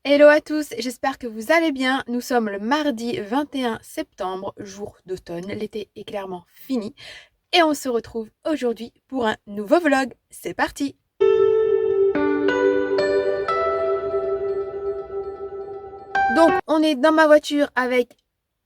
Hello à tous, j'espère que vous allez bien. Nous sommes le mardi 21 septembre, jour d'automne. L'été est clairement fini et on se retrouve aujourd'hui pour un nouveau vlog. C'est parti! Donc on est dans ma voiture avec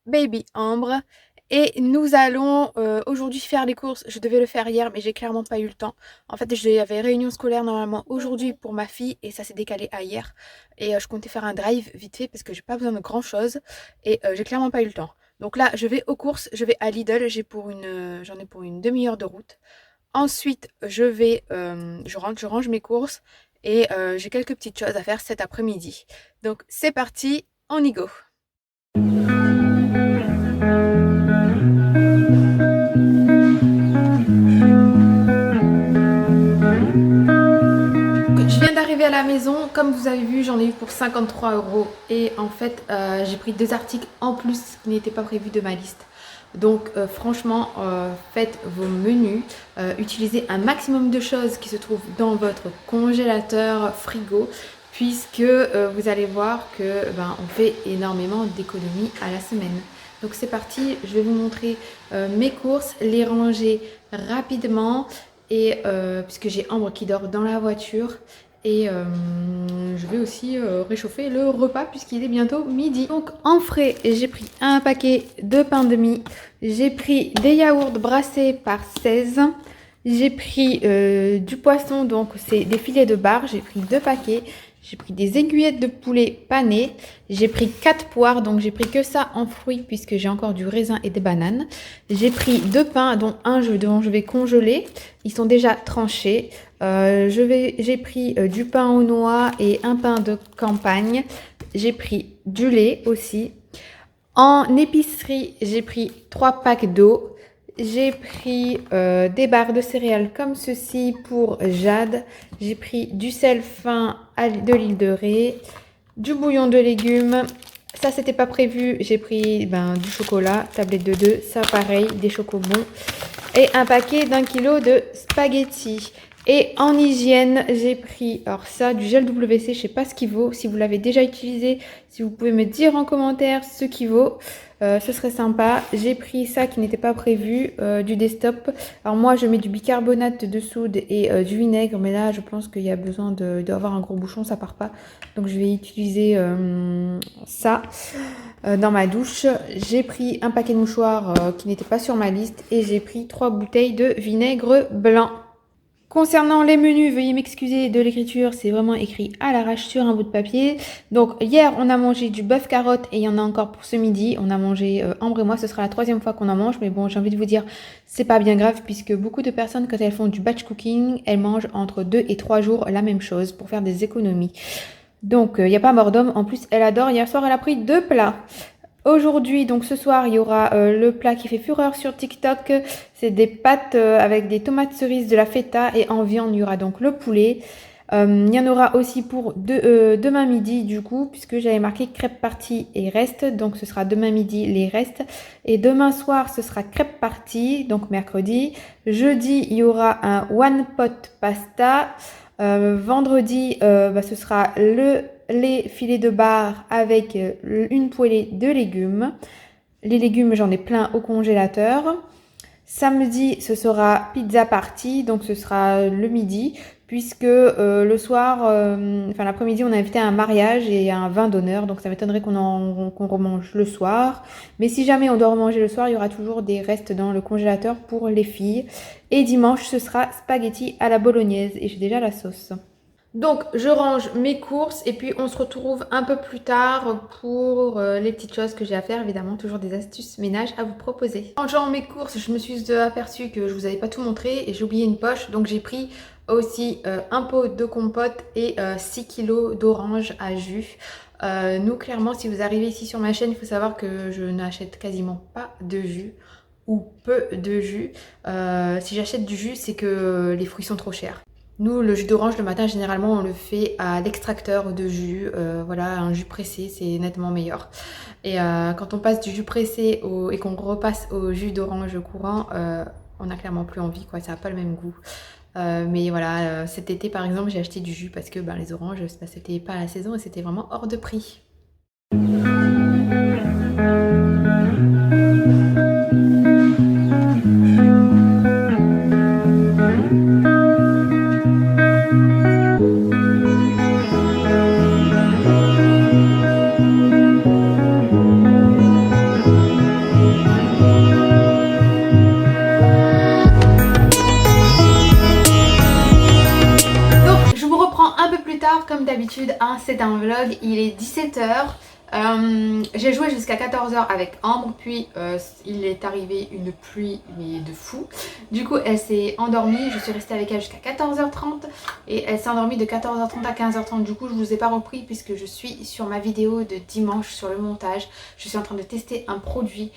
Baby Ambre et nous allons aujourd'hui faire les courses. Je devais le faire hier mais j'ai clairement pas eu le temps. En fait j'avais réunion scolaire normalement aujourd'hui pour ma fille et ça s'est décalé à hier. Et je comptais faire un drive vite fait parce que j'ai pas besoin de grand chose et j'ai clairement pas eu le temps. Donc là je vais aux courses, je vais à Lidl, j'en ai pour une demi-heure de route. Ensuite je range mes courses et j'ai quelques petites choses à faire cet après-midi. Donc c'est parti, on y go! Je viens d'arriver à la maison, comme vous avez vu j'en ai eu pour 53 € et en fait j'ai pris 2 articles en plus qui n'étaient pas prévus de ma liste. Donc franchement faites vos menus, utilisez un maximum de choses qui se trouvent dans votre congélateur frigo puisque vous allez voir que on fait énormément d'économies à la semaine. Donc c'est parti, je vais vous montrer mes courses, les ranger rapidement et puisque j'ai Ambre qui dort dans la voiture et je vais aussi réchauffer le repas puisqu'il est bientôt midi. Donc en frais, j'ai pris un paquet de pain de mie, j'ai pris des yaourts brassés par 16, j'ai pris du poisson, donc c'est des filets de bar, j'ai pris 2 paquets. J'ai pris des aiguillettes de poulet panées. J'ai pris 4 poires, donc j'ai pris que ça en fruits puisque j'ai encore du raisin et des bananes. J'ai pris 2 pains, dont dont je vais congeler. Ils sont déjà tranchés. J'ai pris du pain aux noix et un pain de campagne. J'ai pris du lait aussi. En épicerie, j'ai pris 3 packs d'eau. J'ai pris des barres de céréales comme ceci pour Jade. J'ai pris du sel fin de l'île de Ré, du bouillon de légumes. Ça, c'était pas prévu. J'ai pris du chocolat, tablette de 2, ça pareil, des chocobons. Et un paquet d'1 kg de spaghettis. Et en hygiène, j'ai pris, alors ça, du gel WC, je sais pas ce qu'il vaut. Si vous l'avez déjà utilisé, si vous pouvez me dire en commentaire ce qu'il vaut, ce serait sympa. J'ai pris ça qui n'était pas prévu, du Destop. Alors moi, je mets du bicarbonate de soude et du vinaigre, mais là, je pense qu'il y a besoin d'avoir un gros bouchon, ça part pas. Donc je vais utiliser ça dans ma douche. J'ai pris un paquet de mouchoirs qui n'était pas sur ma liste et j'ai pris 3 bouteilles de vinaigre blanc. Concernant les menus, veuillez m'excuser de l'écriture, c'est vraiment écrit à l'arrache sur un bout de papier. Donc hier, on a mangé du bœuf carotte et il y en a encore pour ce midi. On a mangé, Ambre et moi, ce sera la 3e fois qu'on en mange. Mais bon, j'ai envie de vous dire, c'est pas bien grave puisque beaucoup de personnes, quand elles font du batch cooking, elles mangent entre 2 et 3 jours la même chose pour faire des économies. Donc, il n'y a pas mort d'homme. En plus, elle adore. Hier soir, elle a pris 2 plats. Aujourd'hui, donc ce soir, il y aura le plat qui fait fureur sur TikTok. C'est des pâtes avec des tomates cerises, de la feta et en viande, il y aura donc le poulet. Il y en aura aussi pour demain midi du coup, puisque j'avais marqué crêpes party et reste. Donc ce sera demain midi les restes. Et demain soir, ce sera crêpes party, donc mercredi. Jeudi, il y aura un one pot pasta. Vendredi, ce sera les filets de bar avec une poêlée de légumes. Les légumes, j'en ai plein au congélateur. Samedi, ce sera pizza party, donc ce sera le midi, puisque le soir, l'après-midi, on a invité à un mariage et à un vin d'honneur, donc ça m'étonnerait qu'on remange le soir. Mais si jamais on doit remanger le soir, il y aura toujours des restes dans le congélateur pour les filles. Et dimanche, ce sera spaghetti à la bolognaise et j'ai déjà la sauce. Donc je range mes courses et puis on se retrouve un peu plus tard pour les petites choses que j'ai à faire. Évidemment, toujours des astuces ménage à vous proposer. En rangeant mes courses, je me suis aperçue que je vous avais pas tout montré et j'ai oublié une poche. Donc j'ai pris aussi un pot de compote et 6 kg d'orange à jus. Nous, clairement, si vous arrivez ici sur ma chaîne, il faut savoir que je n'achète quasiment pas de jus ou peu de jus. Si j'achète du jus, c'est que les fruits sont trop chers. Nous, le jus d'orange, le matin, généralement, on le fait à l'extracteur de jus. Voilà, un jus pressé, c'est nettement meilleur. Et quand on passe du jus pressé et qu'on repasse au jus d'orange courant, on n'a clairement plus envie, quoi. Ça n'a pas le même goût. Mais voilà, cet été par exemple, j'ai acheté du jus parce que les oranges, c'était pas la saison et c'était vraiment hors de prix. Donc je vous reprends un peu plus tard comme d'habitude, hein, c'est un vlog, il est 17h. J'ai joué jusqu'à 14h avec Ambre, puis il est arrivé une pluie mais de fou. Du coup elle s'est endormie, je suis restée avec elle jusqu'à 14h30 et elle s'est endormie de 14h30 à 15h30. Du coup je vous ai pas repris puisque je suis sur ma vidéo de dimanche sur le montage. Je suis en train de tester un produit.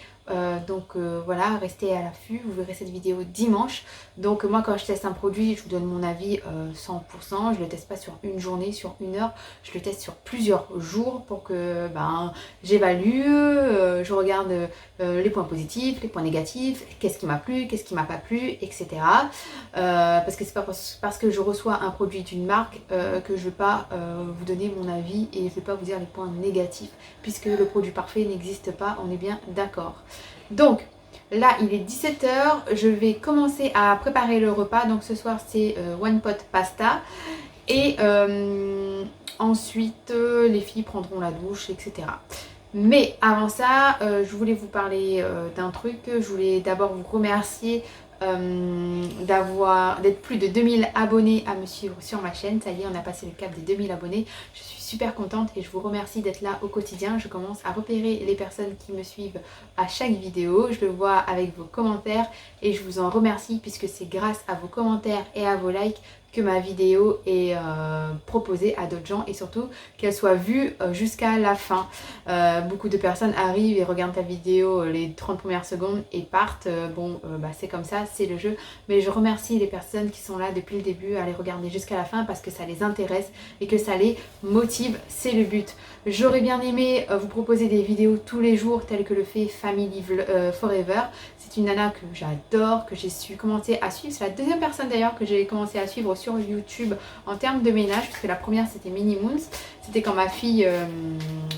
Voilà, restez à l'affût, vous verrez cette vidéo dimanche. Donc moi quand je teste un produit, je vous donne mon avis 100%, je le teste pas sur une journée, sur une heure, je le teste sur plusieurs jours pour que j'évalue, je regarde les points positifs, les points négatifs, qu'est-ce qui m'a plu, qu'est-ce qui m'a pas plu, etc. Parce que c'est pas parce que je reçois un produit d'une marque que je vais pas vous donner mon avis et je vais pas vous dire les points négatifs puisque le produit parfait n'existe pas, on est bien d'accord. Donc là il est 17h, je vais commencer à préparer le repas. Donc ce soir c'est one pot pasta et ensuite les filles prendront la douche, etc. Mais avant ça je voulais vous parler d'un truc. Je voulais d'abord vous remercier d'être plus de 2000 abonnés à me suivre sur ma chaîne. Ça y est, on a passé le cap des 2000 abonnés. Je suis super contente et je vous remercie d'être là au quotidien. Je commence à repérer les personnes qui me suivent à chaque vidéo. Je le vois avec vos commentaires et je vous en remercie puisque c'est grâce à vos commentaires et à vos likes que ma vidéo est proposée à d'autres gens et surtout qu'elle soit vue jusqu'à la fin. Beaucoup de personnes arrivent et regardent ta vidéo les 30 premières secondes et partent. C'est comme ça, c'est le jeu. Mais je remercie les personnes qui sont là depuis le début à les regarder jusqu'à la fin parce que ça les intéresse et que ça les motive, c'est le but. J'aurais bien aimé vous proposer des vidéos tous les jours telles que le fait Family Forever. C'est une nana que j'adore, que j'ai su commencer à suivre. C'est la deuxième personne d'ailleurs que j'ai commencé à suivre sur YouTube en termes de ménage, puisque la première c'était Mini Moons. C'était quand ma fille,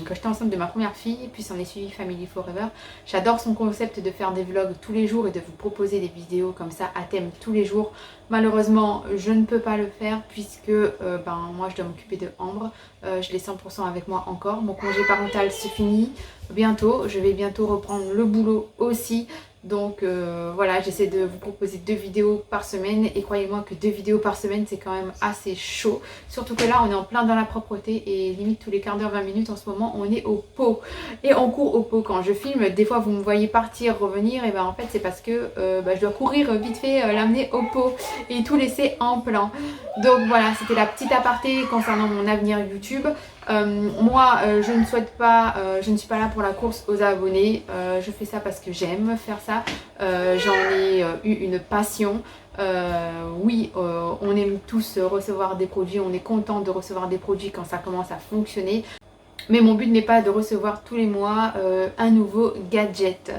quand j'étais enceinte de ma première fille, puis s'en est suivi Family Forever. J'adore son concept de faire des vlogs tous les jours et de vous proposer des vidéos comme ça à thème tous les jours. Malheureusement, je ne peux pas le faire puisque moi je dois m'occuper de Ambre. Je l'ai 100% avec moi encore. Mon congé parental se finit bientôt. Je vais bientôt reprendre le boulot aussi. Donc voilà, j'essaie de vous proposer 2 vidéos par semaine et croyez-moi que 2 vidéos par semaine c'est quand même assez chaud. Surtout que là on est en plein dans la propreté et limite tous les quarts d'heure, 20 minutes en ce moment on est au pot. Et on court au pot quand je filme. Des fois vous me voyez partir, revenir et en fait c'est parce que je dois courir vite fait l'amener au pot et tout laisser en plan. Donc voilà, c'était la petite aparté concernant mon avenir YouTube. Moi je ne souhaite pas, je ne suis pas là pour la course aux abonnés, je fais ça parce que j'aime faire ça, j'en ai eu une passion. Oui, on aime tous recevoir des produits, on est content de recevoir des produits quand ça commence à fonctionner. Mais mon but n'est pas de recevoir tous les mois un nouveau gadget.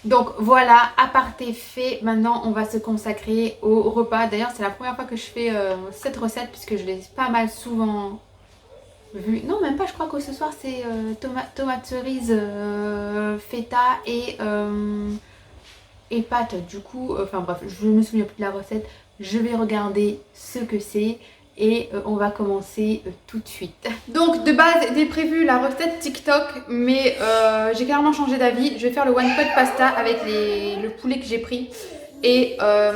Donc voilà, aparté fait. Maintenant on va se consacrer au repas. D'ailleurs c'est la première fois que je fais cette recette puisque je l'ai pas mal souvent vu. Non même pas, je crois que ce soir c'est tomate cerise, feta et pâtes. Du coup, enfin bref, je me souviens plus de la recette. Je vais regarder ce que c'est. Et on va commencer tout de suite. Donc de base était prévu la recette TikTok, mais j'ai clairement changé d'avis. Je vais faire le one pot pasta avec le poulet que j'ai pris. Et la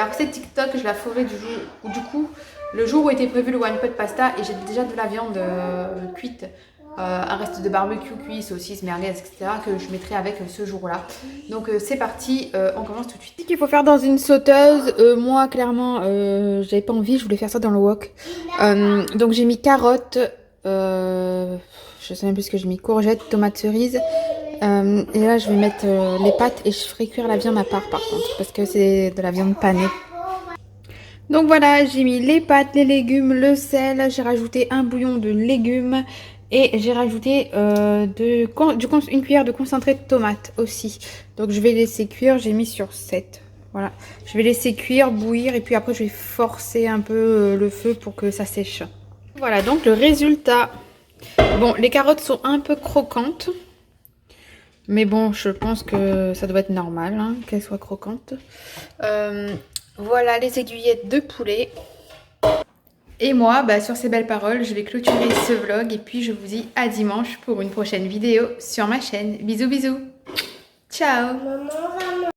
recette TikTok je la ferai du coup le jour où était prévu le one pot pasta. Et j'ai déjà de la viande cuite. Un reste de barbecue cuit, saucisse, merguez, etc. que je mettrai avec ce jour-là. Donc c'est parti, on commence tout de suite. Ce qu'il faut faire dans une sauteuse, moi clairement j'avais pas envie, je voulais faire ça dans le wok. Donc j'ai mis carottes, je sais même plus ce que j'ai mis, courgettes, tomates cerises. Et là je vais mettre les pâtes et je ferai cuire la viande à part par contre, parce que c'est de la viande panée. Donc voilà, j'ai mis les pâtes, les légumes, le sel, j'ai rajouté un bouillon de légumes. Et j'ai rajouté une cuillère de concentré de tomate aussi. Donc je vais laisser cuire, j'ai mis sur 7. Voilà, je vais laisser cuire, bouillir et puis après je vais forcer un peu le feu pour que ça sèche. Voilà donc le résultat. Bon, les carottes sont un peu croquantes. Mais bon, je pense que ça doit être normal hein, qu'elles soient croquantes. Voilà les aiguillettes de poulet. Et moi, bah, sur ces belles paroles, je vais clôturer ce vlog. Et puis je vous dis à dimanche pour une prochaine vidéo sur ma chaîne. Bisous bisous. Ciao. Maman,